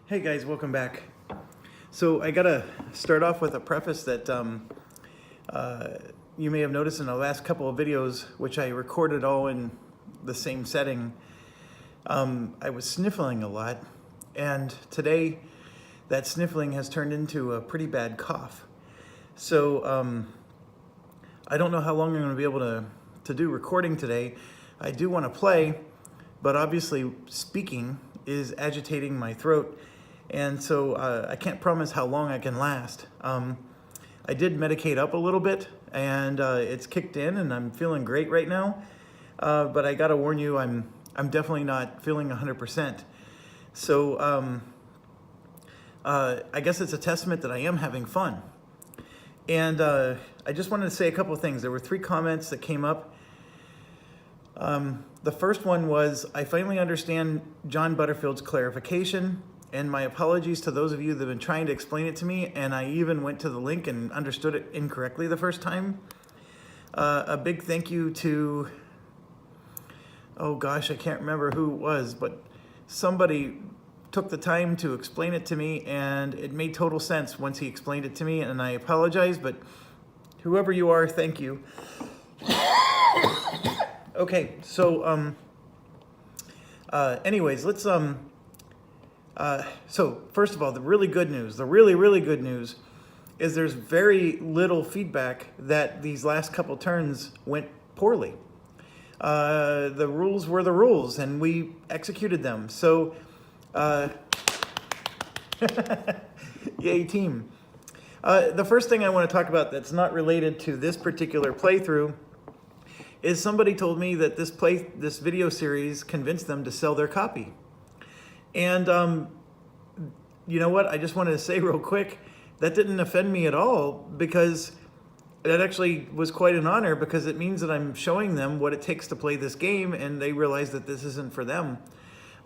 Hey guys, welcome back. So I gotta start off with a preface that you may have noticed in the last couple of videos, which I recorded all in the same setting. I was sniffling a lot, and today that sniffling has turned into a pretty bad cough. So I don't know how long I'm gonna be able to do recording today. I do want to play, but obviously speaking is agitating my throat. And so I can't promise how long I can last. I did medicate up a little bit, and it's kicked in, and I'm feeling great right now. But I gotta warn you, I'm definitely not feeling 100%. So I guess it's a testament that I am having fun. And I just wanted to say a couple of things. There were 3 comments that came up. The first one was, I finally understand John Butterfield's clarification. And my apologies to those of you that have been trying to explain it to me, and I even went to the link and understood it incorrectly the first time. A big thank you to, oh gosh, I can't remember who it was, but somebody took the time to explain it to me, and it made total sense once he explained it to me, and I apologize, but whoever you are, thank you. Okay, so anyways, let's so first of all, the really good news, the really good news is there's very little feedback that these last couple turns went poorly. The rules were the rules, and we executed them. So, yay team. The first thing I want to talk about that's not related to this particular playthrough is somebody told me that this video series convinced them to sell their copy. And you know what? I just wanted to say real quick, that didn't offend me at all, because that actually was quite an honor, because it means that I'm showing them what it takes to play this game, and they realize that this isn't for them.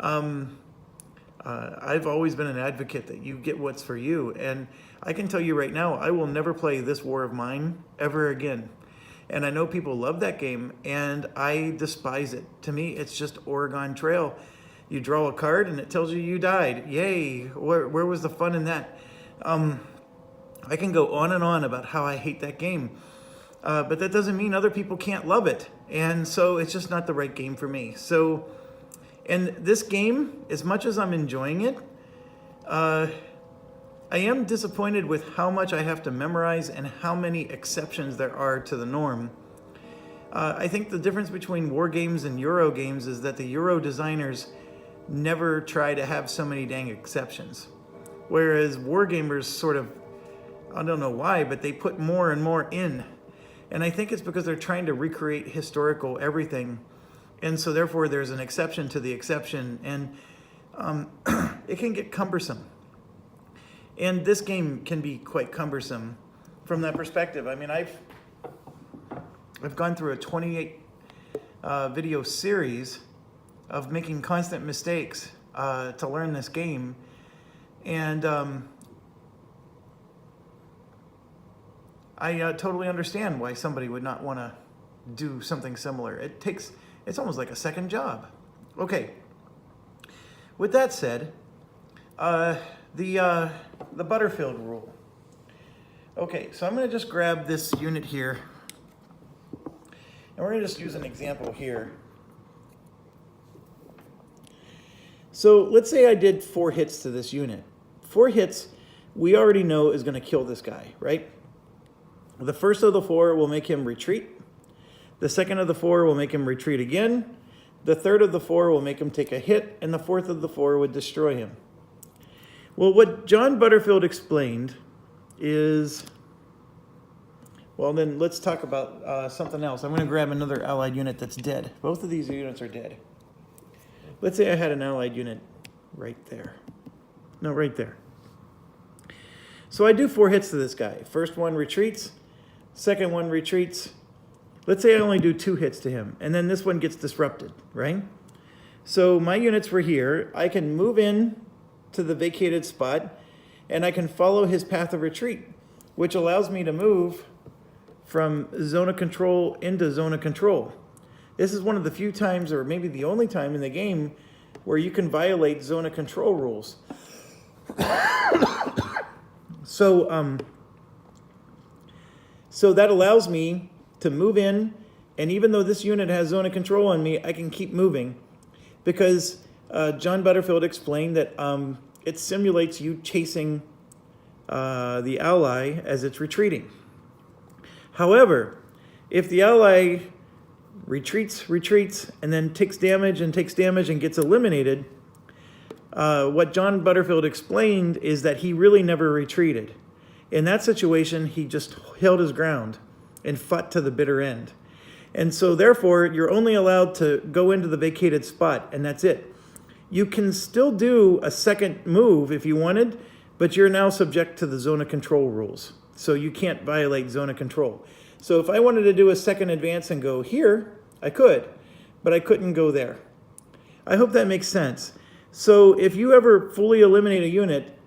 I've always been an advocate that you get what's for you, and I can tell you right now, I will never play this war of mine ever again. And I know people love that game, and I despise it. To me, it's just Oregon Trail. You draw a card and it tells you you died. Yay, where was the fun in that? I can go on and on about how I hate that game. But that doesn't mean other people can't love it. And so it's just not the right game for me. So, and this game, as much as I'm enjoying it, I am disappointed with how much I have to memorize and how many exceptions there are to the norm. I think the difference between war games and Euro games is that the Euro designers never try to have so many dang exceptions. Whereas wargamers sort of, I don't know why, but they put more and more in. And I think it's because they're trying to recreate historical everything. And so therefore there's an exception to the exception, and it can get cumbersome. And this game can be quite cumbersome from that perspective. I mean, I've gone through a 28 video series of making constant mistakes to learn this game, and I totally understand why somebody would not want to do something similar. It's almost like a second job. Okay, with that said, the Butterfield rule. Okay, so I'm going to just grab this unit here, and we're going to just use an example here. So let's say I did 4 hits to this unit. 4 hits, we already know is going to kill this guy, right? The first of the 4 will make him retreat. The second of the 4 will make him retreat again. The third of the 4 will make him take a hit, and the fourth of the 4 would destroy him. Well, what John Butterfield explained is, well, then let's talk about something else. I'm going to grab another allied unit that's dead. Both of these units are dead. Let's say I had an allied unit right there. No, right there. So I do 4 hits to this guy. First one retreats. Second one retreats. Let's say I only do 2 hits to him, and then this one gets disrupted, right? So my units were here. I can move in to the vacated spot, and I can follow his path of retreat, which allows me to move from zone of control into zone of control. This is one of the few times, or maybe the only time in the game, where you can violate zone of control rules. So, so that allows me to move in, and even though this unit has zone of control on me, I can keep moving because John Butterfield explained that it simulates you chasing the ally as it's retreating. However, if the ally retreats, and then takes damage and gets eliminated, what John Butterfield explained is that he really never retreated. In that situation, he just held his ground and fought to the bitter end. And so therefore, you're only allowed to go into the vacated spot, and that's it. You can still do a second move if you wanted, but you're now subject to the zone of control rules. So you can't violate zone of control. So if I wanted to do a second advance and go here, I could, but I couldn't go there. I hope that makes sense. So if you ever fully eliminate a unit,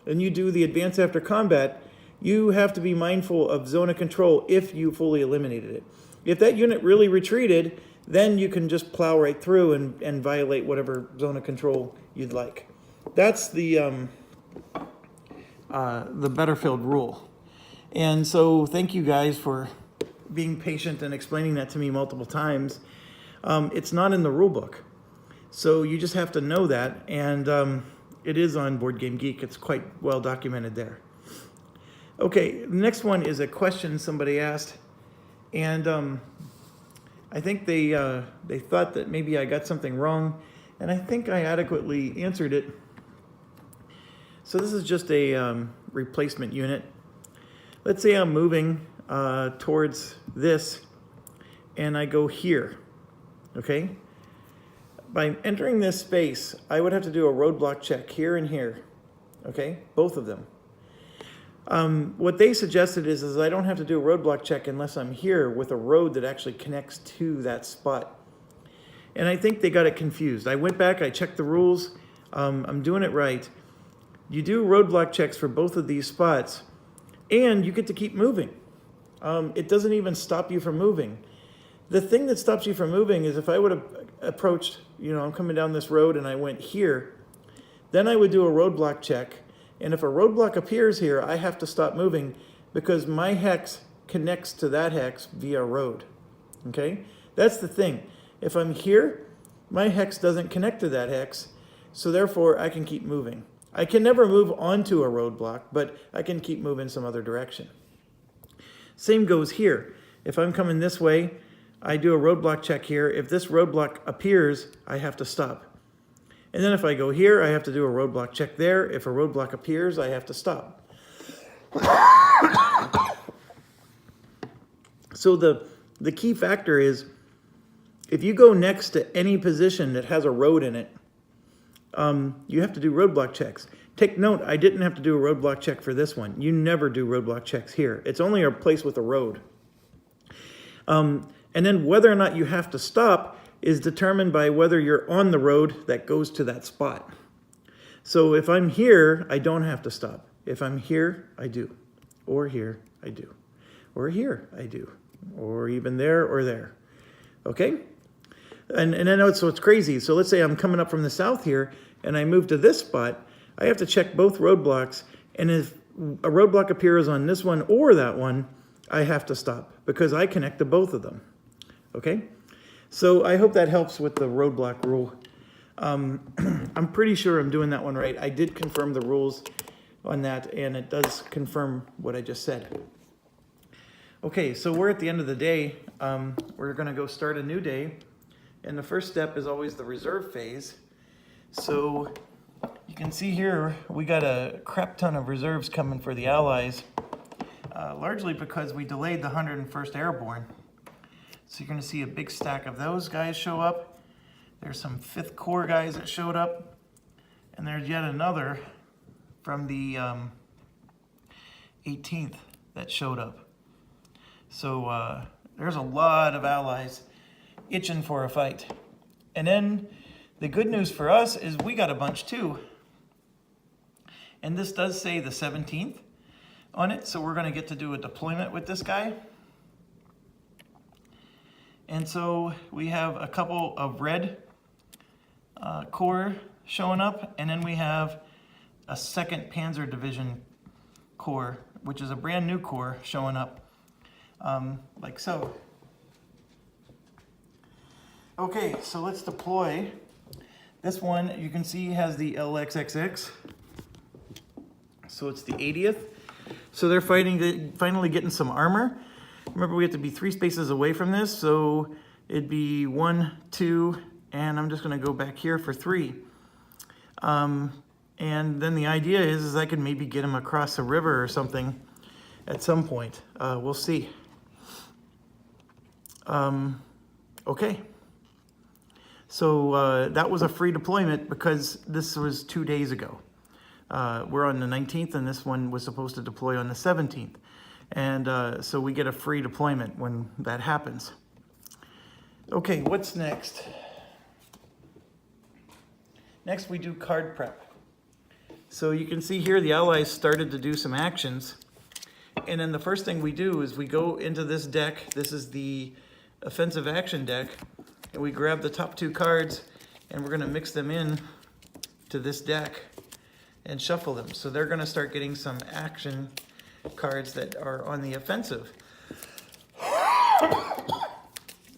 and you do the advance after combat, you have to be mindful of zone of control if you fully eliminated it. If that unit really retreated, then you can just plow right through and violate whatever zone of control you'd like. That's the Butterfield rule. And so thank you guys for being patient and explaining that to me multiple times. It's not in the rule book. So you just have to know that, and it is on Board Game Geek. It's quite well documented there. Okay, the next one is a question somebody asked, and I think they thought that maybe I got something wrong, and I think I adequately answered it. So this is just a replacement unit. Let's say I'm moving towards this, and I go here, okay? By entering this space, I would have to do a roadblock check here and here, okay? Both of them. What they suggested is I don't have to do a roadblock check unless I'm here with a road that actually connects to that spot. And I think they got it confused. I went back, I checked the rules. I'm doing it right. You do roadblock checks for both of these spots, and you get to keep moving. It doesn't even stop you from moving. The thing that stops you from moving is if I would have approached, I'm coming down this road and I went here, then I would do a roadblock check. And if a roadblock appears here, I have to stop moving because my hex connects to that hex via road. Okay? That's the thing. If I'm here, my hex doesn't connect to that hex, so therefore I can keep moving. I can never move onto a roadblock, but I can keep moving some other direction. Same goes here. If I'm coming this way, I do a roadblock check here. If this roadblock appears, I have to stop. And then if I go here, I have to do a roadblock check there. If a roadblock appears, I have to stop. So the key factor is if you go next to any position that has a road in it, you have to do roadblock checks. Take note, I didn't have to do a roadblock check for this one. You never do roadblock checks here. It's only a place with a road. And then whether or not you have to stop is determined by whether you're on the road that goes to that spot. So if I'm here, I don't have to stop. If I'm here, I do. Or here, I do. Or here, I do. Or even there or there. Okay? And I know so it's crazy. So let's say I'm coming up from the south here, and I move to this spot. I have to check both roadblocks. And if a roadblock appears on this one or that one, I have to stop because I connect to both of them. Okay? So I hope that helps with the roadblock rule. I'm pretty sure I'm doing that one right. I did confirm the rules on that, and it does confirm what I just said. Okay, so we're at the end of the day. We're going to go start a new day. And the first step is always the reserve phase. So you can see here, we got a crap ton of reserves coming for the Allies, largely because we delayed the 101st Airborne. So you're going to see a big stack of those guys show up. There's some 5th Corps guys that showed up. And there's yet another from the 18th that showed up. So there's a lot of Allies itching for a fight. And then the good news for us is we got a bunch too. And this does say the 17th on it, so we're going to get to do a deployment with this guy. And so we have a couple of red Corps showing up, and then we have a 2nd Panzer Division Corps, which is a brand new corps showing up, like so. Okay, so let's deploy. This one, you can see, has the LXXX. So it's the 80th. So they're finally getting some armor. Remember, we have to be 3 spaces away from this, so it'd be 1, 2, and I'm just gonna go back here for 3. And then the idea is I can maybe get them across a river or something at some point. We'll see. Okay. So that was a free deployment because this was 2 days ago. We're on the 19th, and this one was supposed to deploy on the 17th. And so we get a free deployment when that happens. Okay, what's next? Next, we do card prep. So you can see here the Allies started to do some actions. And then the first thing we do is we go into this deck. This is the offensive action deck. And we grab the top 2 cards, and we're going to mix them in to this deck and shuffle them. So they're going to start getting some action cards that are on the offensive.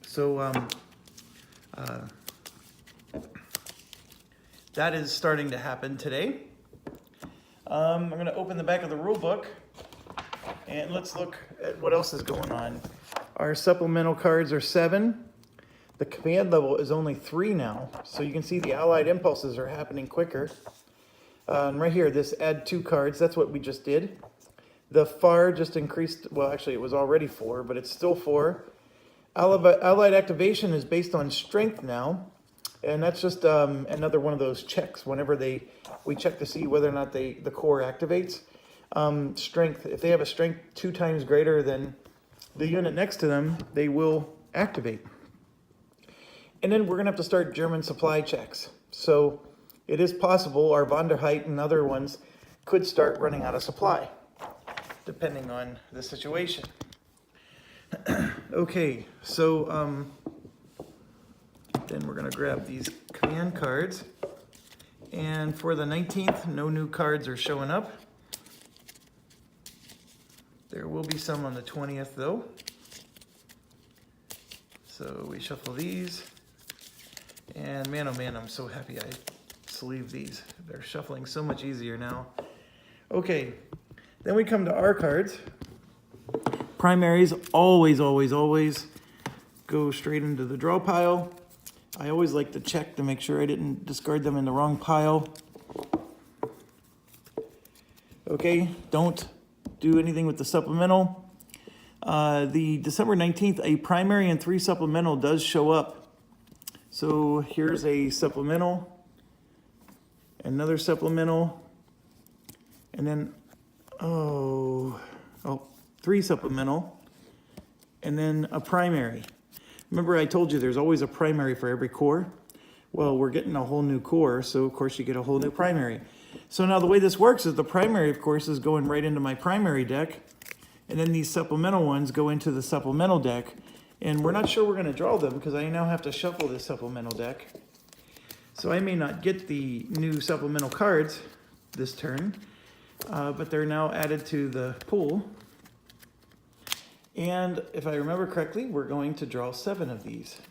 So that is starting to happen today. I'm going to open the back of the rule book, and let's look at what else is going on. Our supplemental cards are 7. The command level is only 3 now, so you can see the Allied impulses are happening quicker. And right here, this add 2 cards, that's what we just did. The FAR just increased, well, actually it was already 4, but it's still 4. Allied activation is based on strength now, and that's just another one of those checks. Whenever we check to see whether or not the core activates. Strength, if they have a strength 2 times greater than the unit next to them, they will activate. And then we're going to have to start German supply checks. So it is possible our von der Heit and other ones could start running out of supply, depending on the situation. Okay, so then we're going to grab these command cards. And for the 19th, no new cards are showing up. There will be some on the 20th, though. So we shuffle these. And man, oh man, I'm so happy I sleeved these. They're shuffling so much easier now. Okay, then we come to our cards. Primaries always, always, always go straight into the draw pile. I always like to check to make sure I didn't discard them in the wrong pile. Okay, don't do anything with the supplemental. The December 19th, a primary and 3 supplemental does show up. So here's a supplemental, another supplemental, and then, 3 supplemental, and then a primary. Remember I told you there's always a primary for every core? Well, we're getting a whole new core, so of course you get a whole new primary. So now the way this works is the primary, of course, is going right into my primary deck, and then these supplemental ones go into the supplemental deck. And we're not sure we're going to draw them because I now have to shuffle this supplemental deck. So I may not get the new supplemental cards this turn, but they're now added to the pool. And if I remember correctly, we're going to draw 7 of these.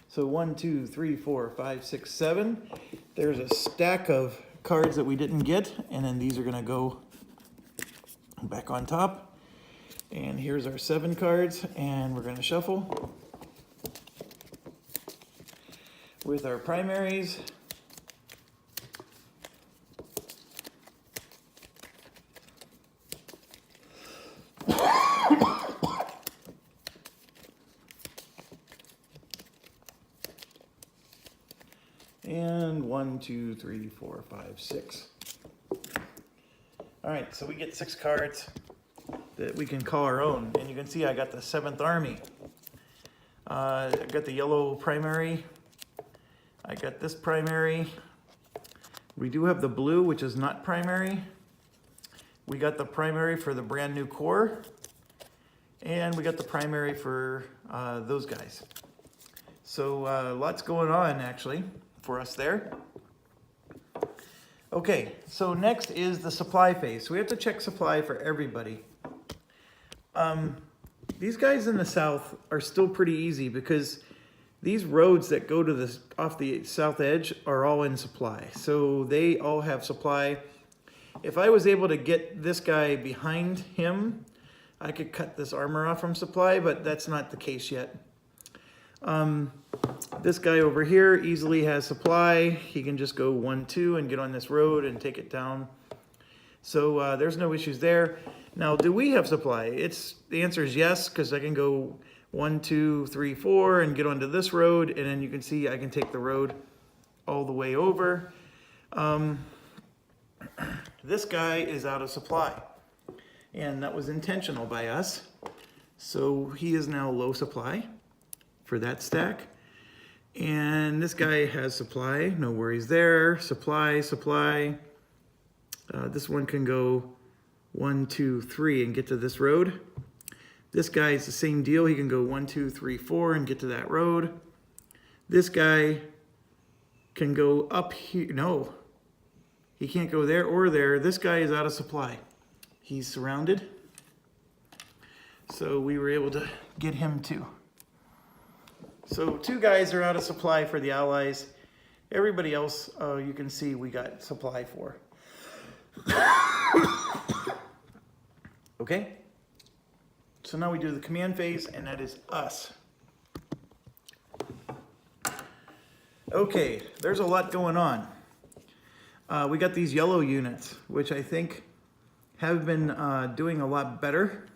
So 1, 2, 3, 4, 5, 6, 7. There's a stack of cards that we didn't get, and then these are going to go back on top. And here's our 7 cards, and we're going to shuffle with our primaries. And 1, 2, 3, 4, 5, 6. All right, so we get 6 cards that we can call our own. And you can see I got the 7th Army. I got the yellow primary. I got this primary. We do have the blue, which is not primary. We got the primary for the brand new core. And we got the primary for those guys. So lots going on, actually, for us there. Okay, so next is the supply phase. So we have to check supply for everybody. These guys in the south are still pretty easy because these roads that go to the off the south edge are all in supply. So they all have supply. If I was able to get this guy behind him, I could cut this armor off from supply, but that's not the case yet. This guy over here easily has supply. He can just go 1, 2 and get on this road and take it down. So there's no issues there. Now, do we have supply? The answer is yes, because I can go 1, 2, 3, 4 and get onto this road, and then you can see I can take the road all the way over. This guy is out of supply, and that was intentional by us. So he is now low supply for that stack. And this guy has supply, no worries there. Supply. This one can go 1, 2, 3 and get to this road. This guy is the same deal. He can go 1, 2, 3, 4 and get to that road. This guy can go up here. No, he can't go there or there. This guy is out of supply. He's surrounded. So we were able to get him too. So 2 guys are out of supply for the Allies. Everybody else, you can see we got supply for. Okay? So now we do the command phase, and that is us. Okay, there's a lot going on. We got these yellow units, which I think have been doing a lot better.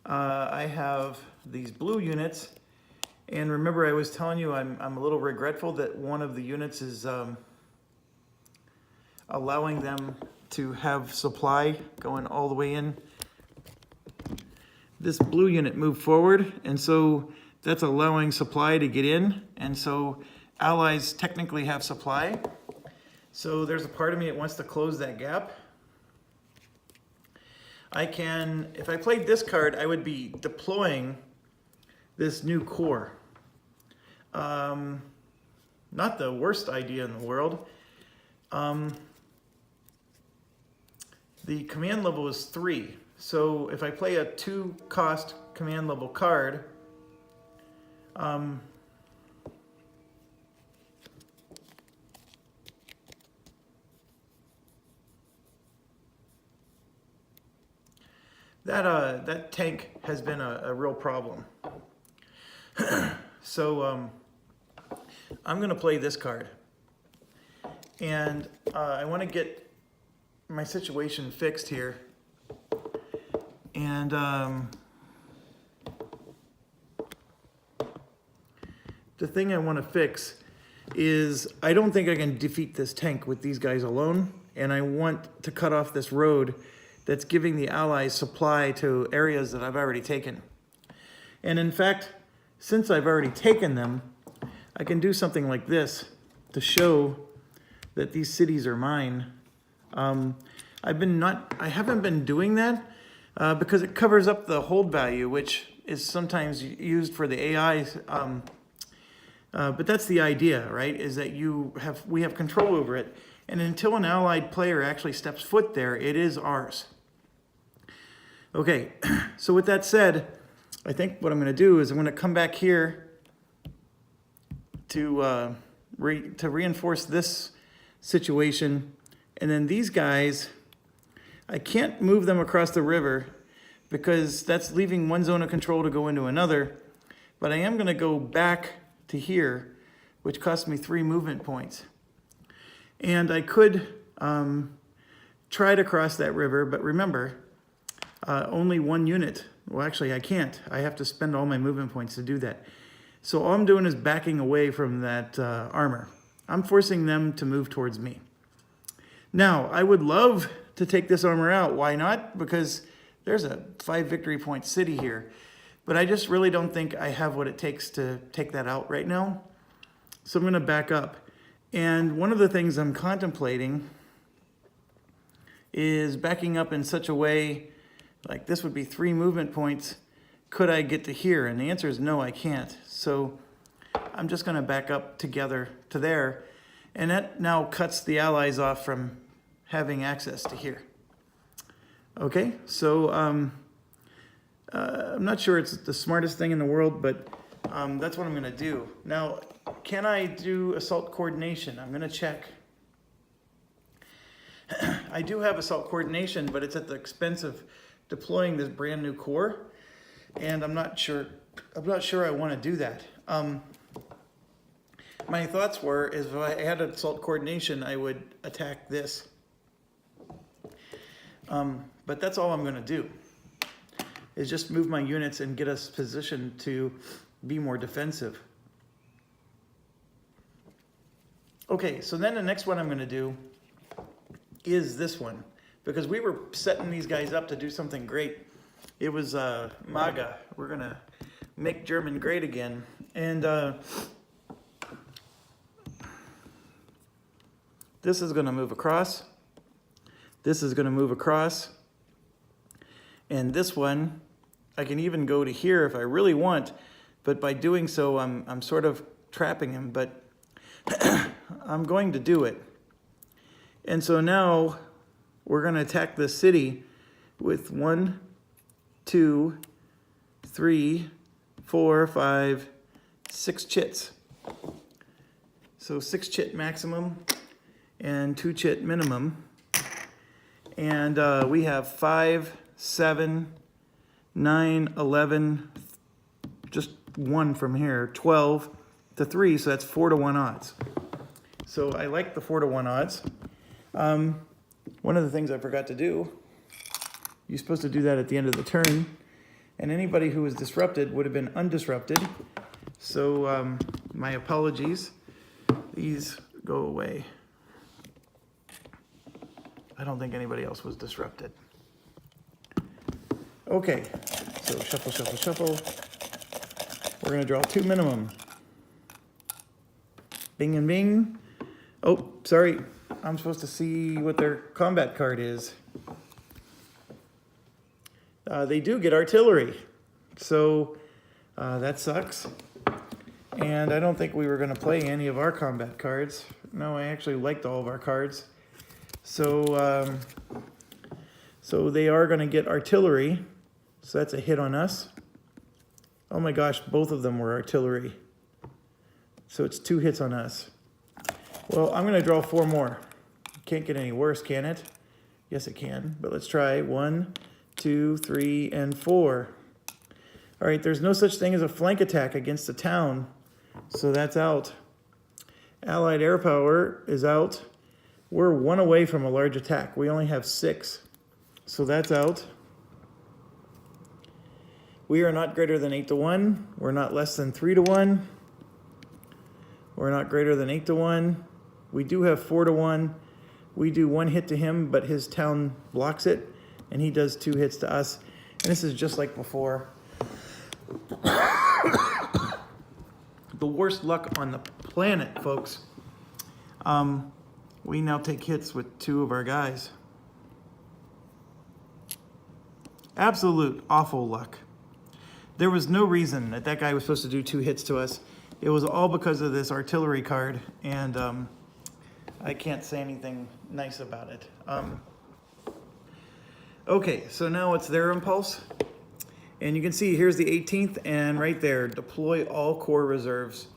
I have these blue units. And remember, I was telling you I'm a little regretful that one of the units is allowing them to have supply going all the way in. This blue unit moved forward, and so that's allowing supply to get in. And so Allies technically have supply. So there's a part of me that wants to close that gap. I can, if I played this card, I would be deploying this new core. Not the worst idea in the world. The command level is 3. So if I play a 2-cost command level card, that tank has been a real problem. So I'm going to play this card, and I want to get my situation fixed here. And the thing I want to fix is I don't think I can defeat this tank with these guys alone, and I want to cut off this road that's giving the Allies supply to areas that I've already taken. And in fact, since I've already taken them, I can do something like this to show that these cities are mine. I haven't been doing that because it covers up the hold value, which is sometimes used for the AI. But that's the idea, right? Is that we have control over it, and until an Allied player actually steps foot there, it is ours. Okay, so with that said, I think what I'm going to do is I'm going to come back here to reinforce this situation, and then these guys, I can't move them across the river because that's leaving one zone of control to go into another, but I am going to go back to here, which costs me 3 movement points. And I could try to cross that river, but remember, only 1 unit. Well, actually, I can't. I have to spend all my movement points to do that. So all I'm doing is backing away from that armor. I'm forcing them to move towards me. Now, I would love to take this armor out. Why not? Because there's a 5 victory point city here. But I just really don't think I have what it takes to take that out right now. So I'm going to back up. And one of the things I'm contemplating is backing up in such a way, like this would be 3 movement points. Could I get to here? And the answer is no, I can't. So I'm just going to back up together to there. And that now cuts the Allies off from having access to here. Okay, so I'm not sure it's the smartest thing in the world, but that's what I'm going to do. Now, can I do assault coordination? I'm going to check. I do have assault coordination, but it's at the expense of deploying this brand new corps, and I'm not sure I want to do that. My thoughts were, is if I had assault coordination, I would attack this. But that's all I'm going to do, is just move my units and get us positioned to be more defensive. Okay, so then the next one I'm going to do is this one, because we were setting these guys up to do something great. It was MAGA. We're going to make German great again. And this is going to move across. This is going to move across. And this one, I can even go to here if I really want, but by doing so, I'm sort of trapping him, but I'm going to do it. And so now we're going to attack this city with 1, 2, 3, 4, 5, 6 chits. So 6 chit maximum and 2 chit minimum. And we have 5, 7, 9, 11, just 1 from here, 12 to 3, so that's 4 to 1 odds. So I like the 4 to 1 odds. One of the things I forgot to do, you're supposed to do that at the end of the turn, and anybody who was disrupted would have been undisrupted. So my apologies. These go away. I don't think anybody else was disrupted. Okay, so shuffle, shuffle, shuffle. We're going to draw 2 minimum. Bing and bing. Oh, sorry. I'm supposed to see what their combat card is. They do get artillery. So that sucks. And I don't think we were going to play any of our combat cards. No, I actually liked all of our cards. So, so they are going to get artillery. So that's a hit on us. Oh my gosh, both of them were artillery. So it's 2 hits on us. Well, I'm going to draw 4 more. Can't get any worse, can it? Yes, it can. But let's try 1, 2, 3, and 4. All right, there's no such thing as a flank attack against a town. So that's out. Allied air power is out. We're 1 away from a large attack. We only have 6. So that's out. We are not greater than 8 to 1. We're not less than 3 to 1. We're not greater than 8 to 1. We do have 4 to 1. We do 1 hit to him, but his town blocks it, and he does 2 hits to us. And this is just like before. The worst luck on the planet, folks. We now take hits with 2 of our guys. Absolute awful luck. There was no reason that that guy was supposed to do 2 hits to us. It was all because of this artillery card, and I can't say anything nice about it. Okay, so now it's their impulse. And you can see here's the 18th, and right there, deploy all core reserves.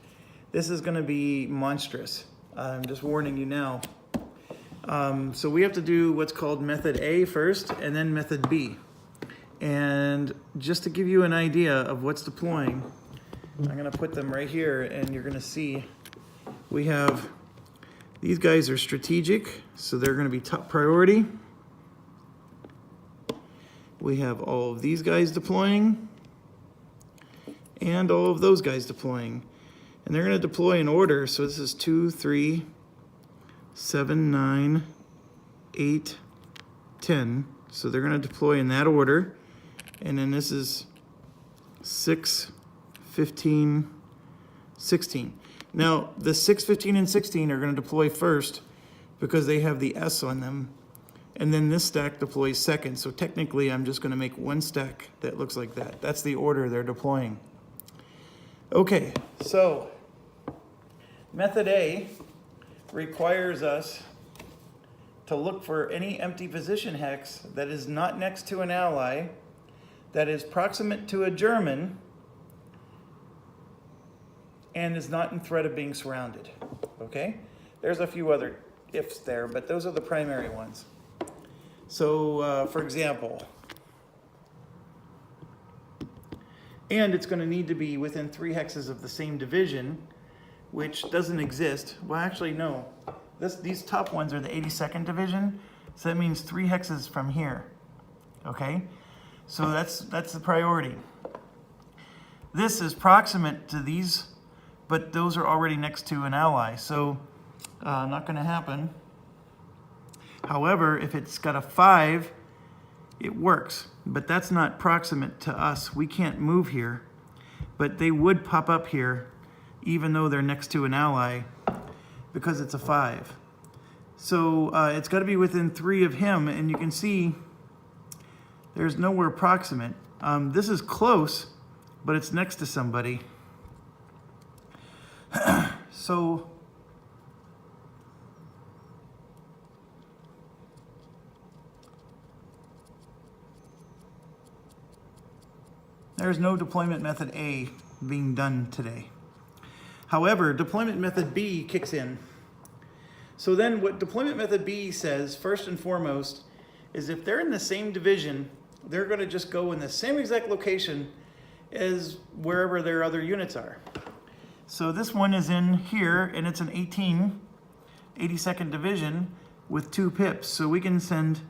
This is going to be monstrous. I'm just warning you now. So we have to do what's called method A first, and then method B. And just to give you an idea of what's deploying, I'm going to put them right here, and you're going to see we have, these guys are strategic, so they're going to be top priority. We have all of these guys deploying, and all of those guys deploying. And they're going to deploy in order, so this is 2, 3, 7, 9, 8, 10. So they're going to deploy in that order. And then this is 6, 15, 16. Now, the 6, 15, and 16 are going to deploy first because they have the S on them. And then this stack deploys second. So technically, I'm just going to make 1 stack that looks like that. That's the order they're deploying. Okay, so method A, requires us to look for any empty position hex that is not next to an ally, that is proximate to a German, and is not in threat of being surrounded. Okay? There's a few other ifs there, but those are the primary ones. So, for example, and it's going to need to be within 3 hexes of the same division, which doesn't exist. Well, actually, no. These top ones are the 82nd division, so that means 3 hexes from here. Okay? So that's the priority. This is proximate to these, but those are already next to an ally, so not going to happen. However, if it's got a 5, it works, but that's not proximate to us. We can't move here, but they would pop up here even though they're next to an ally because it's a 5. So it's got to be within 3 of him, and you can see there's nowhere proximate. This is close, but it's next to somebody. So there's no deployment method A being done today. However, deployment method B kicks in. So then what deployment method B says, first and foremost, is if they're in the same division, they're going to just go in the same exact location as wherever their other units are. So this one is in here, and it's an 82nd division with 2 pips. So we can send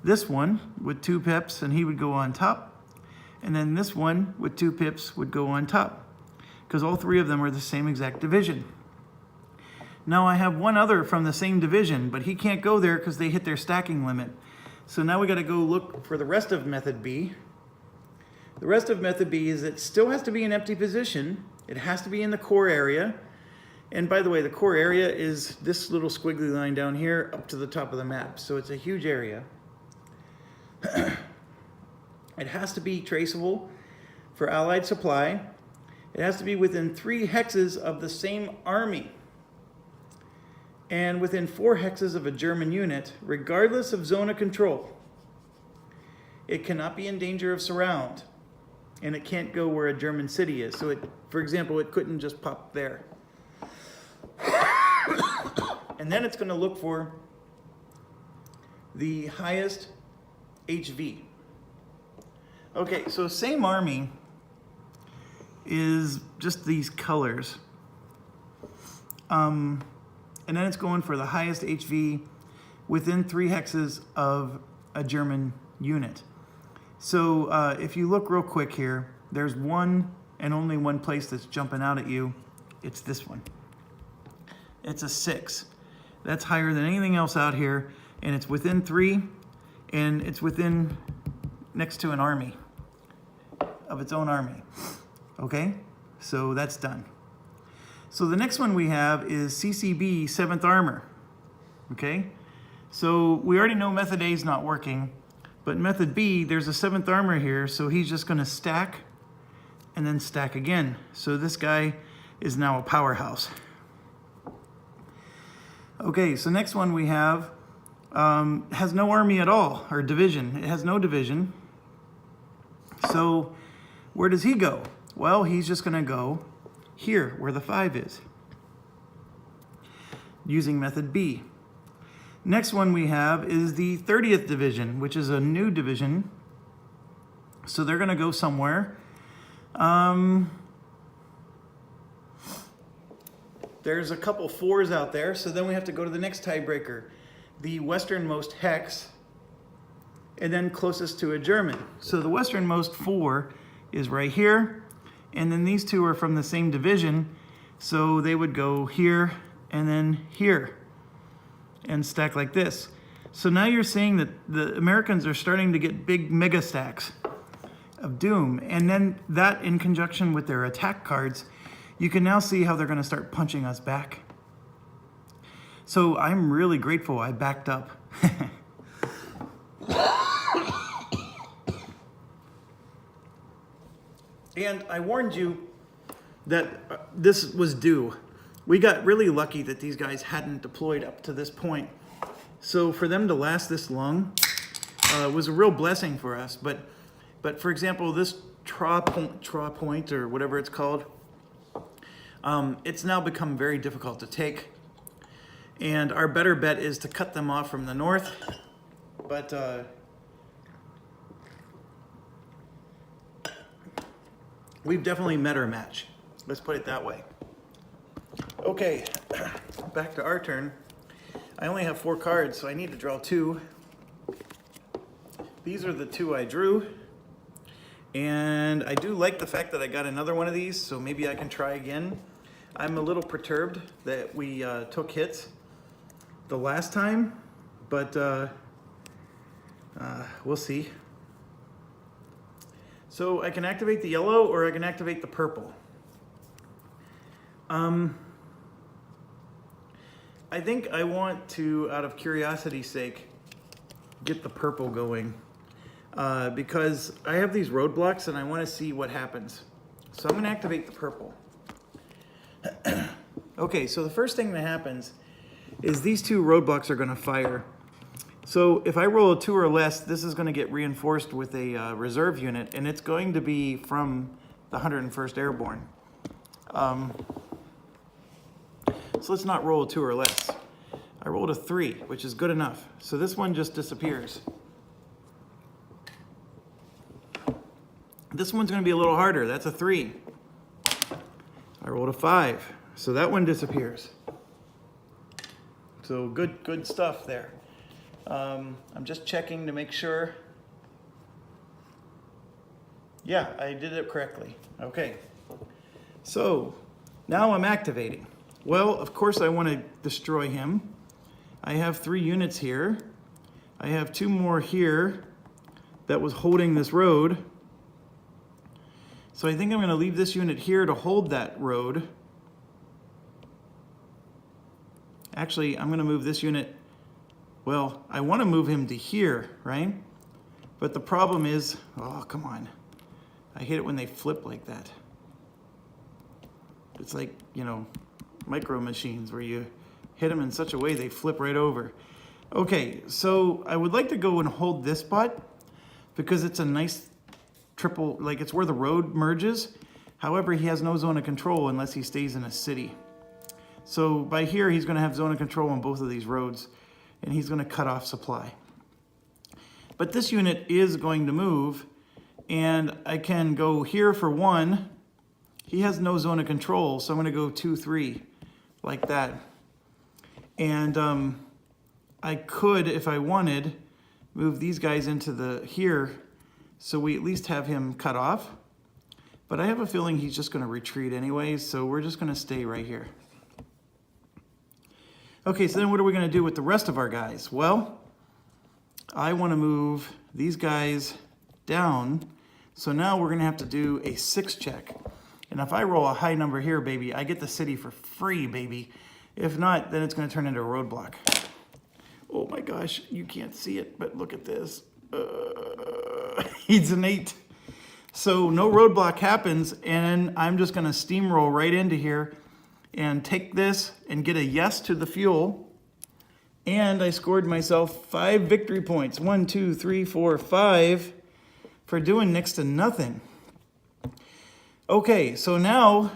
this one with 2 pips, and he would go on top. And then this one with 2 pips would go on top, because all 3 of them are the same exact division. Now I have one other from the same division, but he can't go there because they hit their stacking limit. So now we got to go look for the rest of method B. The rest of method B is it still has to be an empty position. It has to be in the core area. And by the way, the core area is this little squiggly line down here up to the top of the map. So it's a huge area. It has to be traceable for Allied supply. It has to be within 3 hexes of the same army and within 4 hexes of a German unit, regardless of zone of control. It cannot be in danger of surround, and it can't go where a German city is. So, for example, it couldn't just pop there. And then it's going to look for the highest HV. Okay, so same army is just these colors. And then it's going for the highest HV within 3 hexes of a German unit. So if you look real quick here, there's one and only one place that's jumping out at you. It's this one. It's a 6. That's higher than anything else out here, and it's within 3, and it's within next to an army of its own army. Okay, so that's done. So the next one we have is CCB 7th Armor. Okay, so we already know method A is not working, but method B, there's a 7th Armor here, so he's just going to stack and then stack again. So this guy is now a powerhouse. Okay, so next one we have has no army at all, or division. It has no division. So where does he go? Well, he's just going to go here where the 5 is, using method B. Next one we have is the 30th division, which is a new division. So they're going to go somewhere. There's a couple 4s out there, so then we have to go to the next tiebreaker, the westernmost hex, and then closest to a German. So the westernmost 4 is right here, and then these 2 are from the same division, so they would go here and then here and stack like this. So now you're seeing that the Americans are starting to get big mega stacks of doom, and then that in conjunction with their attack cards, you can now see how they're going to start punching us back. So I'm really grateful I backed up. And I warned you that this was due. we got really lucky that these guys hadn't deployed up to this point. So for them to last this long was a real blessing for us. But for example, this traw point or whatever it's called, it's now become very difficult to take. And our better bet is to cut them off from the north. But we've definitely met our match. Let's put it that way. Okay, back to our turn. I only have 4 cards, so I need to draw 2. These are the 2 I drew. And I do like the fact that I got another one of these, so maybe I can try again. I'm a little perturbed that we took hits the last time, but we'll see. So I can activate the yellow or I can activate the purple. I think I want to, out of curiosity's sake, get the purple going because I have these roadblocks and I want to see what happens. So I'm going to activate the purple. Okay, so the first thing that happens is these 2 roadblocks are going to fire. So if I roll a 2 or less, this is going to get reinforced with a reserve unit, and it's going to be from the 101st Airborne. So let's not roll a 2 or less. I rolled a 3, which is good enough. So this one just disappears. This one's going to be a little harder. That's a 3. I rolled a 5, so that one disappears. So good stuff there. I'm just checking to make sure. Yeah, I did it correctly. Okay. So now I'm activating. Well, of course I want to destroy him. I have 3 units here. I have 2 more here that was holding this road. So I think I'm going to leave this unit here to hold that road. Actually, I'm going to move this unit. Well, I want to move him to here, right? But the problem is, oh, come on. I hate it when they flip like that. It's like, you know, micro machines where you hit them in such a way they flip right over. Okay, so I would like to go and hold this spot because it's a nice triple, like it's where the road merges. However, he has no zone of control unless he stays in a city. So by here, he's going to have zone of control on both of these roads, and he's going to cut off supply. But this unit is going to move, and I can go here for 1. He has no zone of control, so I'm going to go 2, 3, like that. And I could, if I wanted, move these guys into the here, so we at least have him cut off. But I have a feeling he's just going to retreat anyways, so we're just going to stay right here. Okay, so then what are we going to do with the rest of our guys? Well, I want to move these guys down. So now we're going to have to do a 6 check. And if I roll a high number here, baby, I get the city for free, baby. If not, then it's going to turn into a roadblock. Oh my gosh, you can't see it, but look at this. He's an 8. So no roadblock happens, and I'm just going to steamroll right into here and take this and get a yes to the fuel. And I scored myself 5 victory points. 1, 2, 3, 4, 5 for doing next to nothing. Okay, so now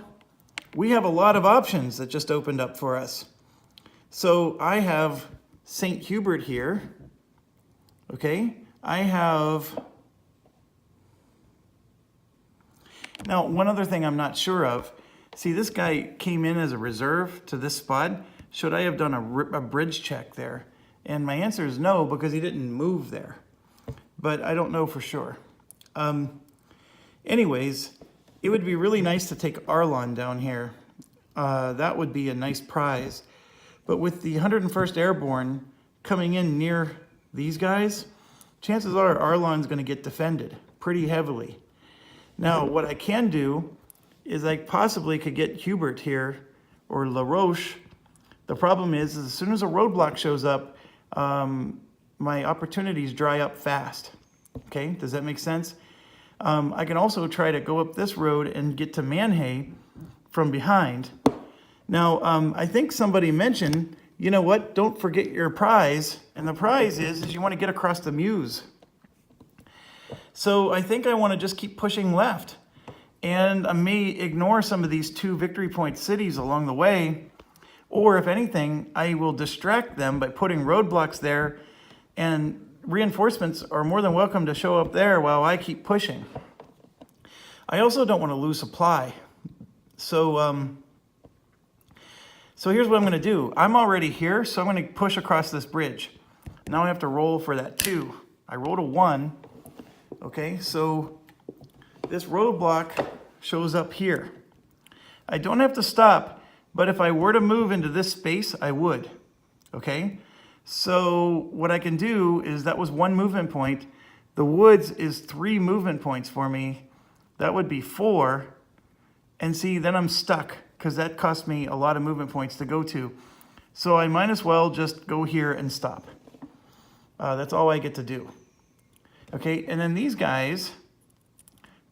we have a lot of options that just opened up for us. So I have St. Hubert here. Okay, I have... Now, one other thing I'm not sure of. See, this guy came in as a reserve to this spot. Should I have done a bridge check there? And my answer is no, because he didn't move there. But I don't know for sure. Anyways, it would be really nice to take Arlon down here. That would be a nice prize. But with the 101st Airborne coming in near these guys, chances are Arlon's going to get defended pretty heavily. Now, what I can do is I possibly could get Hubert here or La Roche. The problem is as soon as a roadblock shows up, my opportunities dry up fast. Okay, does that make sense? I can also try to go up this road and get to Manhay from behind. Now, I think somebody mentioned, you know what, don't forget your prize. And the prize is you want to get across the Meuse. So I think I want to just keep pushing left. And I may ignore some of these 2 victory point cities along the way. Or if anything, I will distract them by putting roadblocks there, and reinforcements are more than welcome to show up there while I keep pushing. I also don't want to lose supply. So here's what I'm going to do. I'm already here, so I'm going to push across this bridge. Now I have to roll for that 2. I rolled a 1. Okay, so this roadblock shows up here. I don't have to stop, but if I were to move into this space, I would. Okay, so what I can do is, that was 1 movement point. The woods is 3 movement points for me. That would be 4. And see, then I'm stuck, because that cost me a lot of movement points to go to. So I might as well just go here and stop. That's all I get to do. Okay, and then these guys,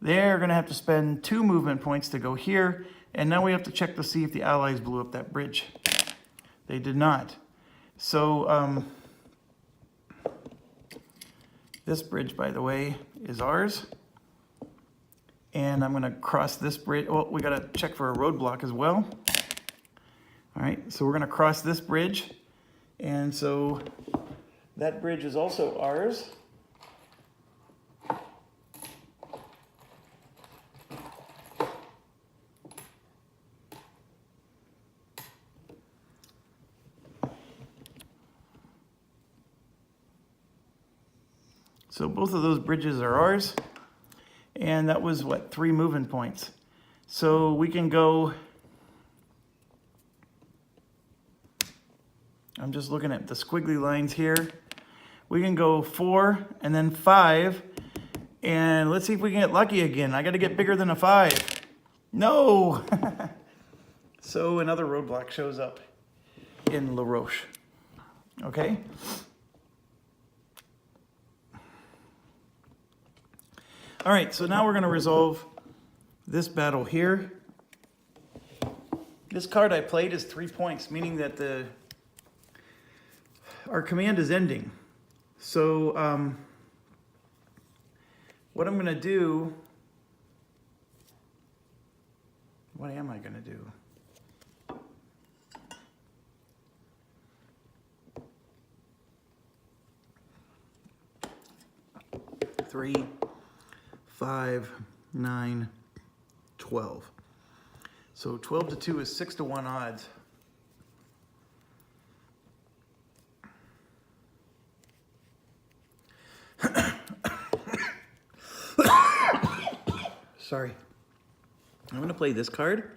they're going to have to spend 2 movement points to go here. And now we have to check to see if the Allies blew up that bridge. They did not. So this bridge, by the way, is ours. And I'm going to cross this bridge. Oh, we got to check for a roadblock as well. All right, so we're going to cross this bridge. And so that bridge is also ours. So both of those bridges are ours. And that was, what, 3 movement points. So we can go, I'm just looking at the squiggly lines here. We can go 4 and then 5. And let's see if we can get lucky again. I got to get bigger than a 5. No! So another roadblock shows up in La Roche. Okay? All right, so now we're going to resolve this battle here. This card I played is 3 points, meaning that our command is ending. So what I'm going to do, what am I going to do? Three, 5, 9, 12. So 12 to 2 is 6 to 1 odds. Sorry. I'm going to play this card,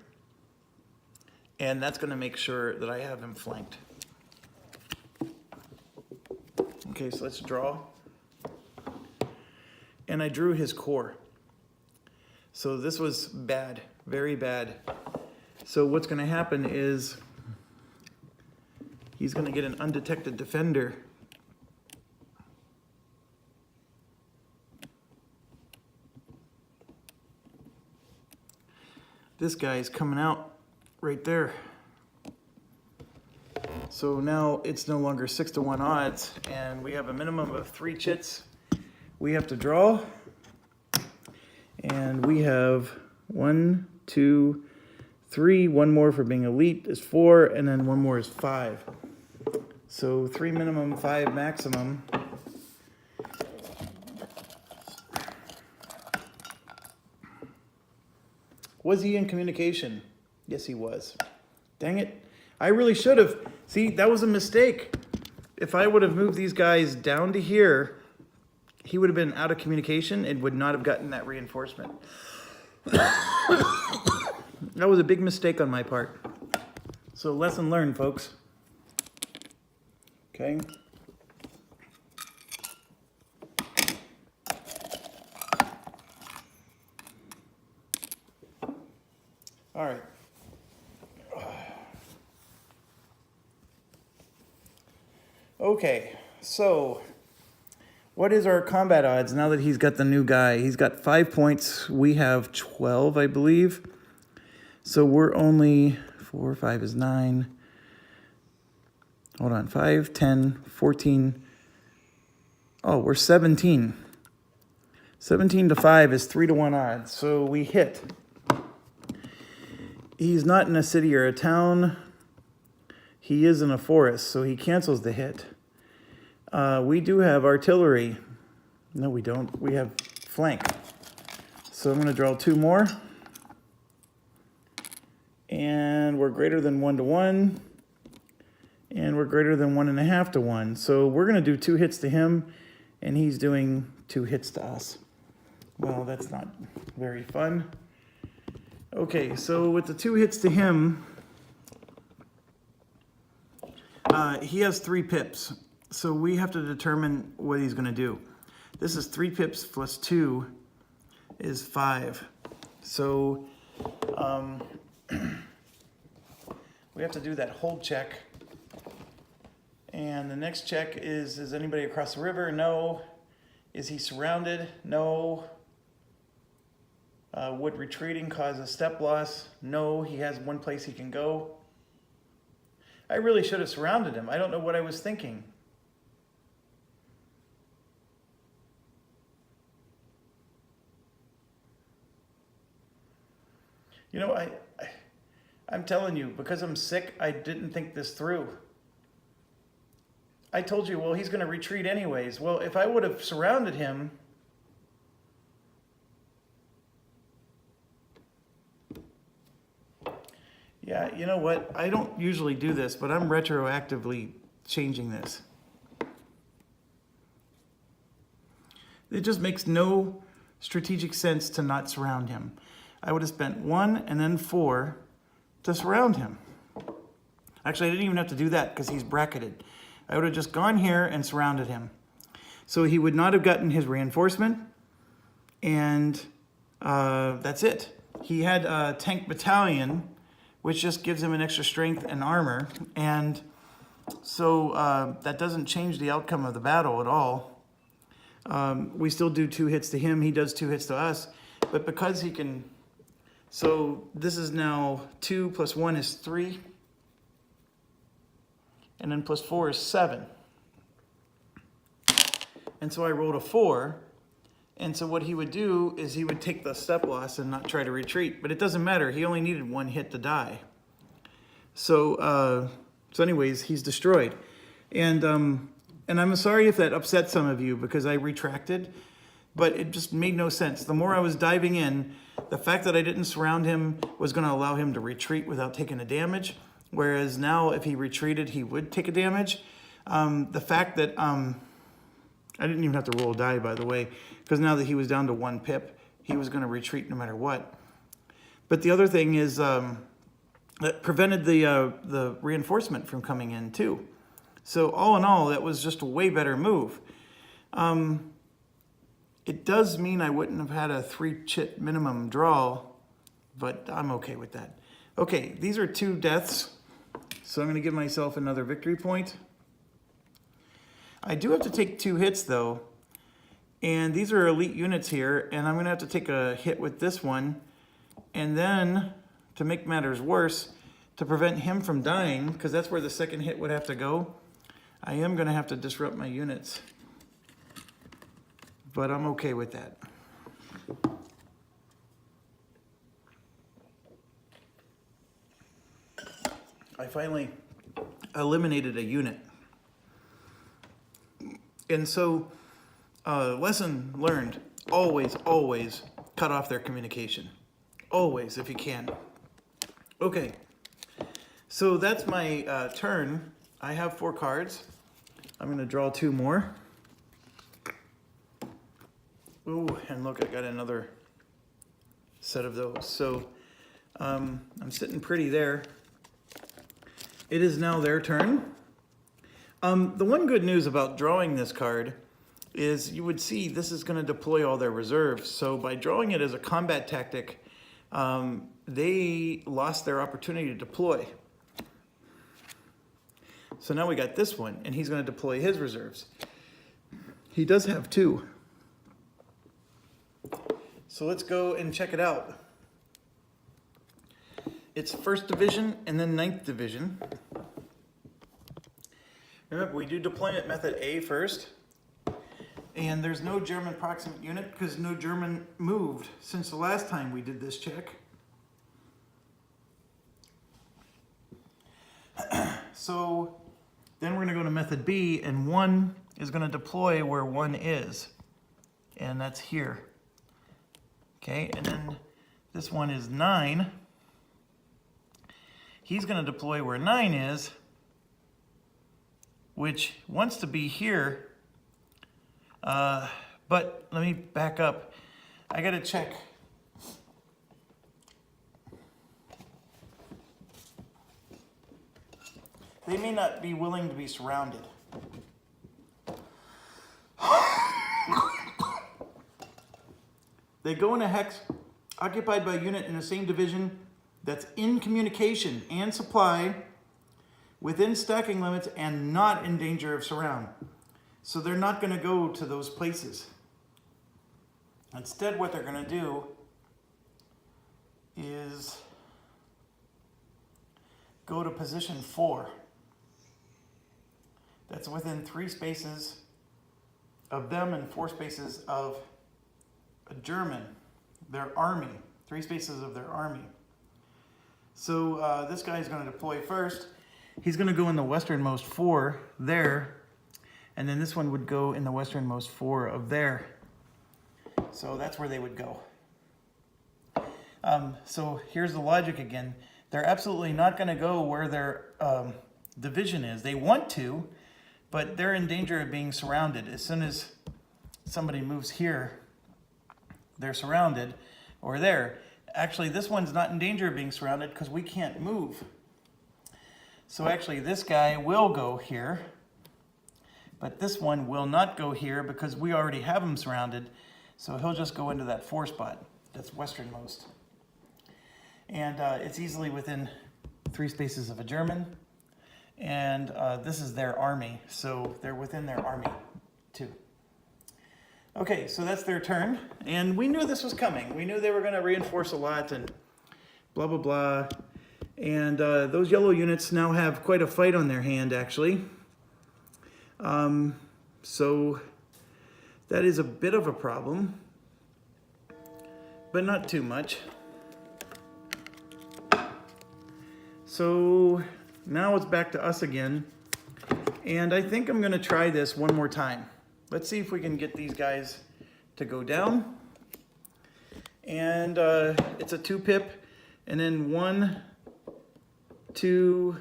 and that's going to make sure that I have him flanked. Okay, so let's draw. And I drew his core. So this was bad, very bad. So what's going to happen is he's going to get an undetected defender. This guy is coming out right there. So now it's no longer 6 to 1 odds, and we have a minimum of 3 chits. We have to draw, and we have 1, 2, 3. 1 more for being elite is 4, and then 1 more is 5. So 3 minimum, 5 maximum. Was he in communication? Yes, he was. Dang it. I really should have. See, that was a mistake. If I would have moved these guys down to here, he would have been out of communication and would not have gotten that reinforcement. That was a big mistake on my part. So lesson learned, folks. Okay. All right. Okay, so what is our combat odds now that he's got the new guy? He's got 5 points. We have 12, I believe. So we're only 4, 5 is 9. Hold on, 5, 10, 14. Oh, we're 17. 17 to 5 is 3 to 1 odds, so we hit. He's not in a city or a town. He is in a forest, so he cancels the hit. We do have artillery. No, we don't. We have flank. So I'm going to draw 2 more. And we're greater than 1 to 1. And we're greater than 1.5 to 1. So we're going to do 2 hits to him, and he's doing 2 hits to us. Well, that's not very fun. Okay, so with the 2 hits to him, he has 3 pips. So we have to determine what he's going to do. This is 3 pips plus 2 is 5. So we have to do that hold check. And the next check is anybody across the river? No. Is he surrounded? No. Would retreating cause a step loss? No, he has one place he can go. I really should have surrounded him. I don't know what I was thinking. You know, I'm telling you, because I'm sick, I didn't think this through. I told you, well, he's going to retreat anyways. Well, if I would have surrounded him, yeah, you know what? I don't usually do this, but I'm retroactively changing this. It just makes no strategic sense to not surround him. I would have spent 1 and then 4 to surround him. Actually, I didn't even have to do that because he's bracketed. I would have just gone here and surrounded him. So he would not have gotten his reinforcement, and that's it. He had a tank battalion, which just gives him an extra strength and armor, and so that doesn't change the outcome of the battle at all. We still do 2 hits to him, he does 2 hits to us, but because he can... So this is now 2 plus 1 is 3. And then plus 4 is 7. And so I rolled a 4. And so what he would do is he would take the step loss and not try to retreat. But it doesn't matter. He only needed 1 hit to die. So anyways, he's destroyed. And I'm sorry if that upset some of you because I retracted. But it just made no sense. The more I was diving in, the fact that I didn't surround him was going to allow him to retreat without taking a damage. Whereas now, if he retreated, he would take a damage. The fact that I didn't even have to roll a die, by the way, because now that he was down to 1 pip, he was going to retreat no matter what. But the other thing is that prevented the reinforcement from coming in too. So all in all, that was just a way better move. It does mean I wouldn't have had a 3-chit minimum draw, but I'm okay with that. Okay, these are 2 deaths, so I'm going to give myself another victory point. I do have to take 2 hits, though, and these are elite units here, and I'm going to have to take a hit with this one, and then, to make matters worse, to prevent him from dying, because that's where the second hit would have to go, I am going to have to disrupt my units. But I'm okay with that. I finally eliminated a unit. And so, lesson learned, always, always cut off their communication. Always, if you can. Okay, so that's my turn. I have 4 cards. I'm going to draw 2 more. Ooh, and look, I got another set of those. So I'm sitting pretty there. It is now their turn. The one good news about drawing this card is you would see this is going to deploy all their reserves. So by drawing it as a combat tactic, they lost their opportunity to deploy. So now we got this one, and he's going to deploy his reserves. He does have 2. So let's go and check it out. It's 1st Division and then 9th Division. Remember, we do deployment method A first. And there's no German proximate unit because no German moved since the last time we did this check. So then we're going to go to method B, and 1 is going to deploy where 1 is. And that's here. Okay, and then this one is 9. He's going to deploy where 9 is, which wants to be here. But let me back up. I got to check. They may not be willing to be surrounded. They go in a hex occupied by a unit in the same division that's in communication and supply within stacking limits and not in danger of surround. So they're not going to go to those places. Instead, what they're going to do is go to position 4. That's within 3 spaces of them and 4 spaces of a German, their army, 3 spaces of their army. So this guy is going to deploy first. He's going to go in the westernmost 4 there, and then this one would go in the westernmost 4 of there. So that's where they would go. So here's the logic again. They're absolutely not going to go where their division is. They want to, but they're in danger of being surrounded. As soon as somebody moves here, they're surrounded, or there. Actually, this one's not in danger of being surrounded because we can't move. So actually, this guy will go here, but this one will not go here because we already have him surrounded. So he'll just go into that 4 spot that's westernmost. And it's easily within 3 spaces of a German. And this is their army, so they're within their army too. Okay, so that's their turn. And we knew this was coming. We knew they were going to reinforce a lot and blah, blah, blah. And those yellow units now have quite a fight on their hand, actually. So that is a bit of a problem, but not too much. So now it's back to us again. And I think I'm going to try this one more time. Let's see if we can get these guys to go down. And it's a 2 pip. And then 1, 2,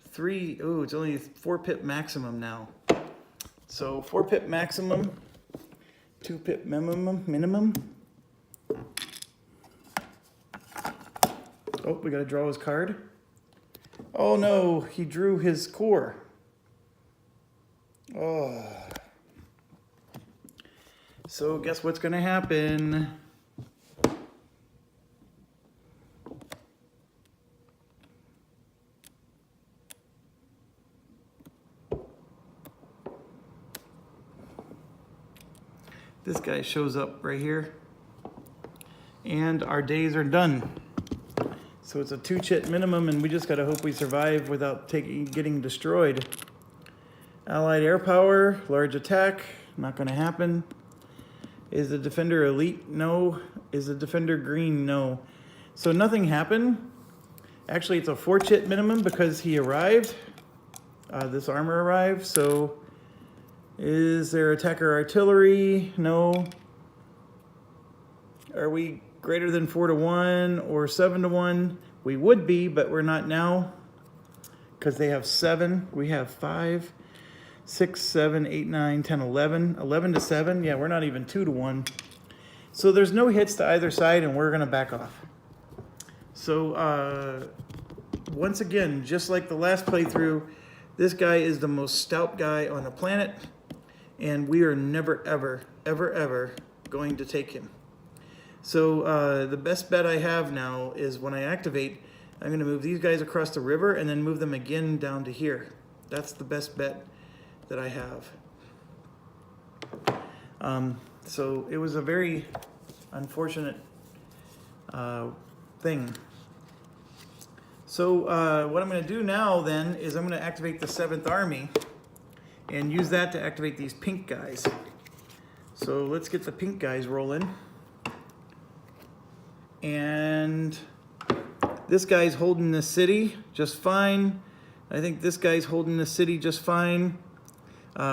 3. Oh, it's only 4 pip maximum now. So 4 pip maximum, 2 pip minimum. Oh, we got to draw his card. Oh no, he drew his core. Oh. So guess what's going to happen? This guy shows up right here. And our days are done. So it's a 2 chit minimum, and we just got to hope we survive without getting destroyed. Allied air power, large attack, not going to happen. Is the defender elite? No. Is the defender green? No. So nothing happened. Actually, it's a 4 chit minimum because he arrived. This armor arrived. So is there attacker artillery? No. Are we greater than 4-1 or 7-1? We would be, but we're not now because they have 7. We have 5, 6, 7, 8, 9, 10, 11. 11-7. Yeah, we're not even 2-1. So there's no hits to either side, and we're going to back off. So once again, just like the last playthrough, this guy is the most stout guy on the planet, and we are never, ever, ever, ever going to take him. So the best bet I have now is when I activate, I'm going to move these guys across the river and then move them again down to here. That's the best bet that I have. So it was a very unfortunate thing. So what I'm going to do now then is I'm going to activate the 7th Army and use that to activate these pink guys. So let's get the pink guys rolling. And this guy's holding the city just fine. I think this guy's holding the city just fine.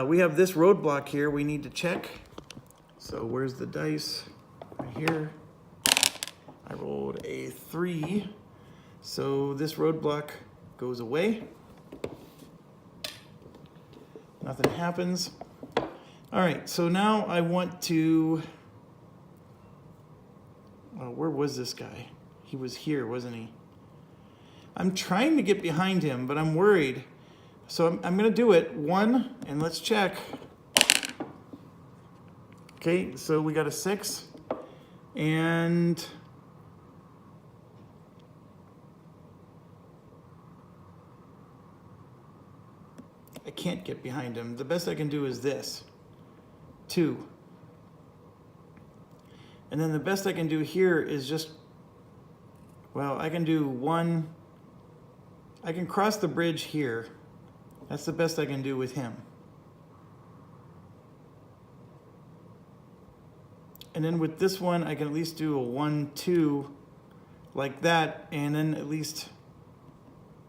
We have this roadblock here we need to check. So where's the dice? Right here. I rolled a 3. So this roadblock goes away. Nothing happens. All right, so now I want to, where was this guy? He was here, wasn't he? I'm trying to get behind him, but I'm worried. So I'm gonna do it. 1, and let's check. Okay, so we got a 6, and I can't get behind him. The best I can do is this, 2. And then the best I can do here is just, well, I can do 1. I can cross the bridge here. That's the best I can do with him. And then with this one, I can at least do a 1, 2, like that, and then at least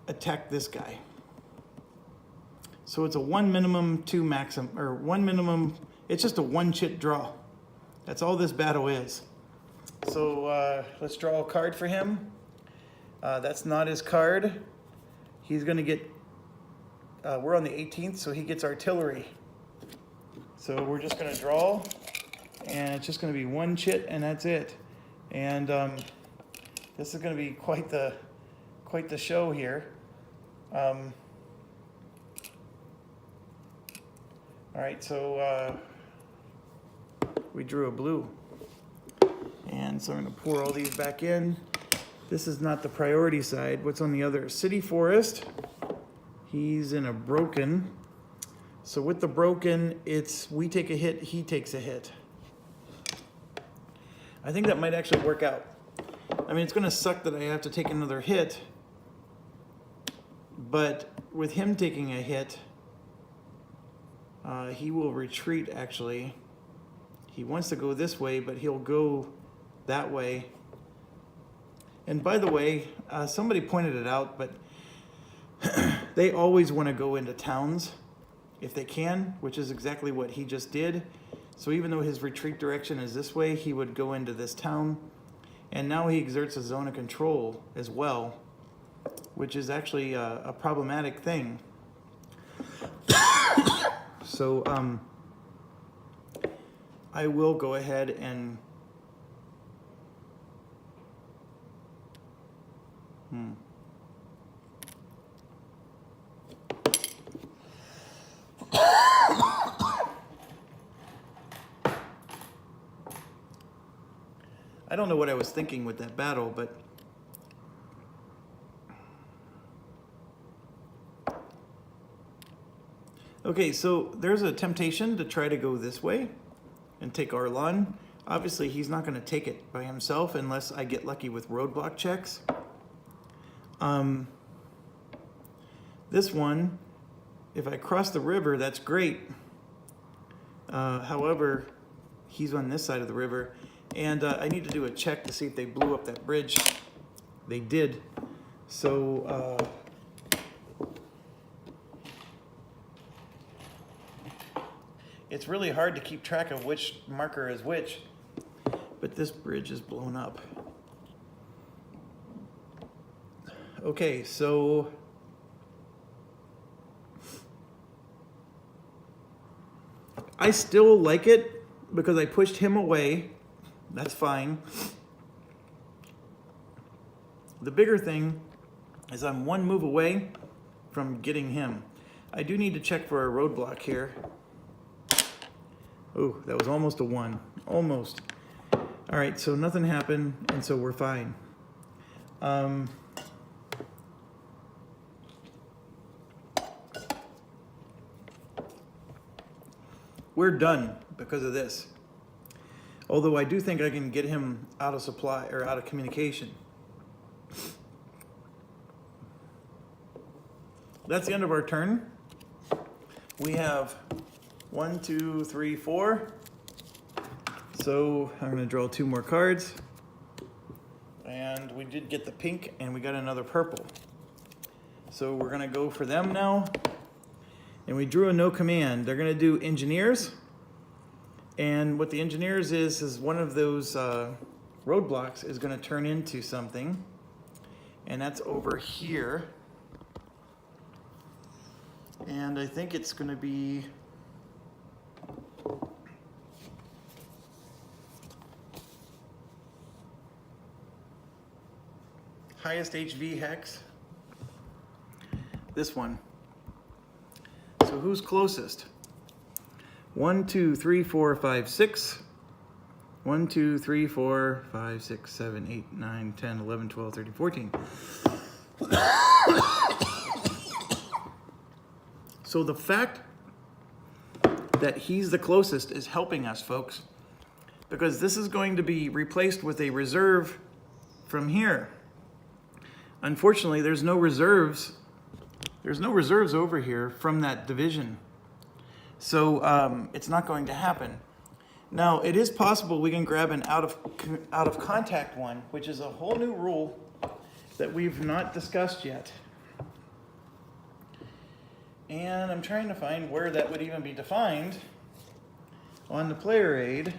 attack this guy. So it's a 1 minimum, 2 maximum, or 1 minimum, it's just a 1 chit draw. That's all this battle is. So let's draw a card for him. That's not his card. He's gonna get, we're on the 18th, so he gets artillery. So we're just gonna draw, and it's just gonna be 1 chit, and that's it. And this is gonna be quite the show here. All right, so we drew a blue. And so I'm gonna pour all these back in. This is not the priority side. What's on the other? City Forest. He's in a broken. So with the broken, it's we take a hit, he takes a hit. I think that might actually work out. I mean, it's gonna suck that I have to take another hit, but with him taking a hit, he will retreat, actually. He wants to go this way, but he'll go that way. And by the way, somebody pointed it out, but they always want to go into towns if they can, which is exactly what he just did. So even though his retreat direction is this way, he would go into this town. And now he exerts a zone of control as well, which is actually a problematic thing. So I will go ahead and I don't know what I was thinking with that battle, but okay, so there's a temptation to try to go this way and take Ardennes. Obviously, he's not going to take it by himself unless I get lucky with roadblock checks. This one, if I cross the river, that's great. However, he's on this side of the river, and I need to do a check to see if they blew up that bridge. They did. So it's really hard to keep track of which marker is which, but this bridge is blown up. Okay, so I still like it because I pushed him away. That's fine. The bigger thing is I'm 1 move away from getting him. I do need to check for a roadblock here. Oh, that was almost a 1. Almost. All right, so nothing happened, and so we're fine. We're done because of this. Although I do think I can get him out of supply or out of communication. that's the end of our turn. We have 1, 2, 3, 4. So I'm going to draw 2 more cards. And we did get the pink and we got another purple. So we're going to go for them now. And we drew a no command. They're going to do engineers. And what the engineers is one of those roadblocks is going to turn into something. And that's over here. And I think it's going to be highest HV hex. This one. So who's closest? 1, 2, 3, 4, 5, 6. 1, 2, 3, 4, 5, 6, 7, 8, 9, 10, 11, 12, 13, 14. So the fact that he's the closest is helping us, folks, because this is going to be replaced with a reserve from here. Unfortunately, there's no reserves. There's no reserves over here from that division. So it's not going to happen. Now, it is possible we can grab an out of contact one, which is a whole new rule that we've not discussed yet. And I'm trying to find where that would even be defined on the player aid.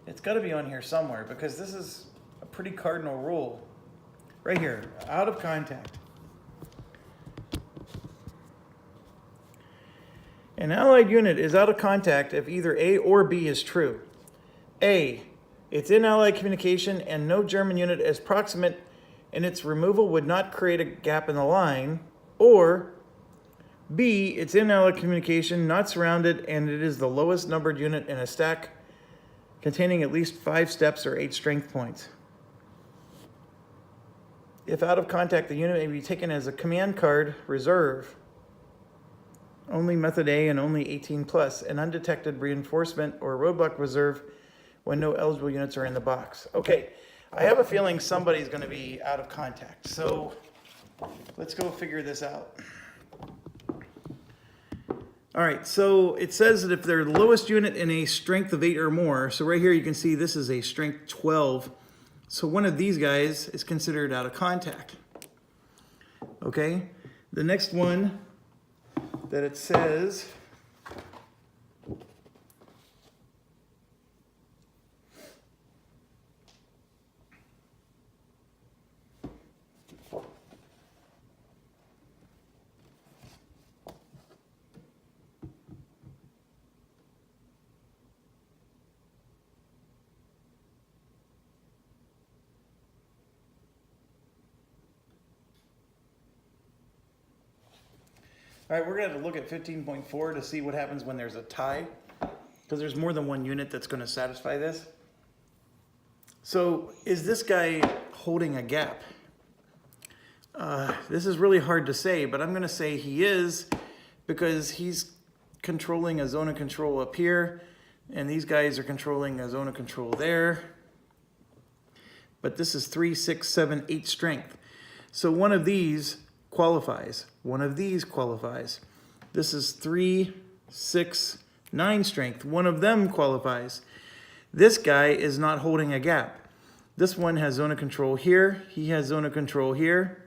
It's got to be on here somewhere because this is a pretty cardinal rule. Right here, out of contact. An allied unit is out of contact if either A or B is true. A, it's in allied communication and no German unit is proximate and its removal would not create a gap in the line. Or B, it's in allied communication, not surrounded, and it is the lowest numbered unit in a stack containing at least 5 steps or 8 strength points. If out of contact, the unit may be taken as a command card reserve. Only method A and only 18 plus, an undetected reinforcement or roadblock reserve when no eligible units are in the box. Okay, I have a feeling somebody's going to be out of contact. So let's go figure this out. All right, so it says that if they're the lowest unit in a strength of 8 or more, so right here you can see this is a strength 12. So one of these guys is considered out of contact. Okay, the next one that it says all right, we're going to have to look at 15.4 to see what happens when there's a tie, because there's more than one unit that's going to satisfy this. So is this guy holding a gap? This is really hard to say, but I'm going to say he is, because he's controlling a zone of control up here, and these guys are controlling a zone of control there. But this is 3, 6, 7, 8 strength. So one of these qualifies. One of these qualifies. This is 3, 6, 9 strength. One of them qualifies. This guy is not holding a gap. This one has zone of control here. He has zone of control here.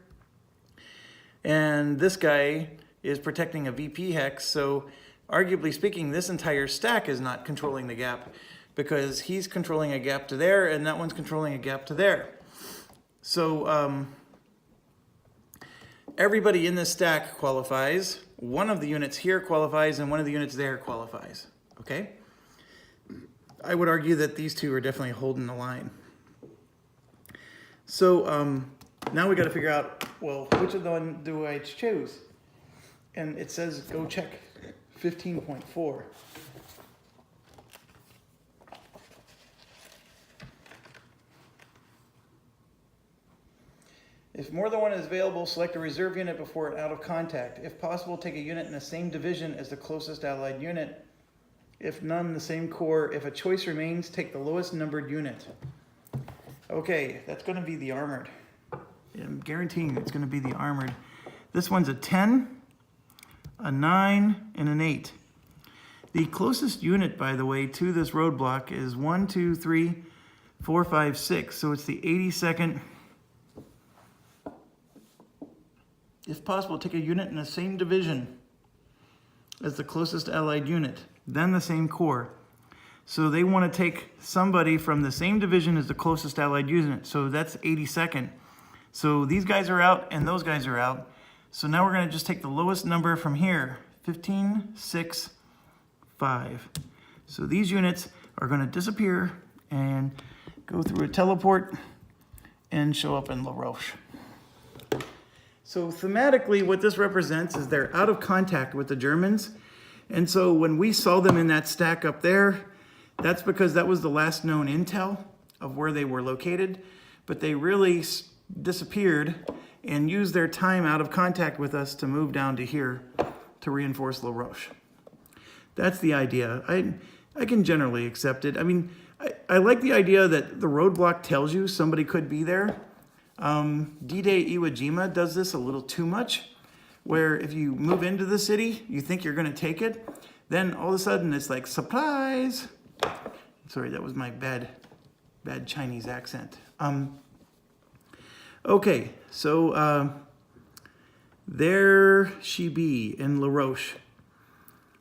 And this guy is protecting a VP hex. So arguably speaking, this entire stack is not controlling the gap because he's controlling a gap to there and that one's controlling a gap to there. So everybody in this stack qualifies. One of the units here qualifies and one of the units there qualifies. Okay? I would argue that these two are definitely holding the line. So now we got to figure out, well, which of them do I choose? And it says go check 15.4. If more than one is available, select a reserve unit before it out of contact. If possible, take a unit in the same division as the closest allied unit. If none, the same core. If a choice remains, take the lowest numbered unit. Okay, that's going to be the armored. I'm guaranteeing it's going to be the armored. This one's a 10, a 9, and an 8. The closest unit, by the way, to this roadblock is 1, 2, 3, 4, 5, 6. So it's the 82nd. If possible, take a unit in the same division as the closest allied unit, then the same corps. So they want to take somebody from the same division as the closest allied unit. So that's 82nd. So these guys are out and those guys are out. So now we're going to just take the lowest number from here, 15, 6, 5. So these units are going to disappear and go through a teleport and show up in La Roche. So thematically, what this represents is they're out of contact with the Germans. And so when we saw them in that stack up there, that's because that was the last known intel of where they were located. But they really disappeared and used their time out of contact with us to move down to here to reinforce La Roche. That's the idea. I can generally accept it. I mean, I like the idea that the roadblock tells you somebody could be there. D-Day Iwo Jima does this a little too much, where if you move into the city, you think you're going to take it, then all of a sudden it's like, surprise! Sorry, that was my bad Chinese accent. Okay, so there she be in La Roche.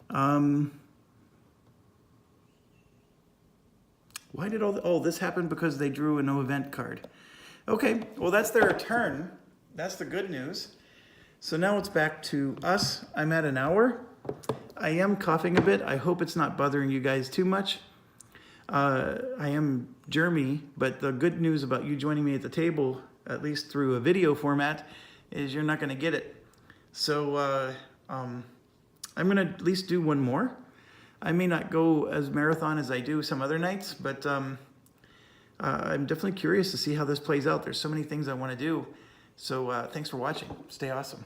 Why did this happen? Because they drew a no event card. Okay, well that's their turn. That's the good news. So now it's back to us. I'm at an hour. I am coughing a bit. I hope it's not bothering you guys too much. I am Jeremy, but the good news about you joining me at the table, at least through a video format, is you're not going to get it. So I'm going to at least do one more. I may not go as marathon as I do some other nights, but I'm definitely curious to see how this plays out. There's so many things I want to do. So thanks for watching. Stay awesome.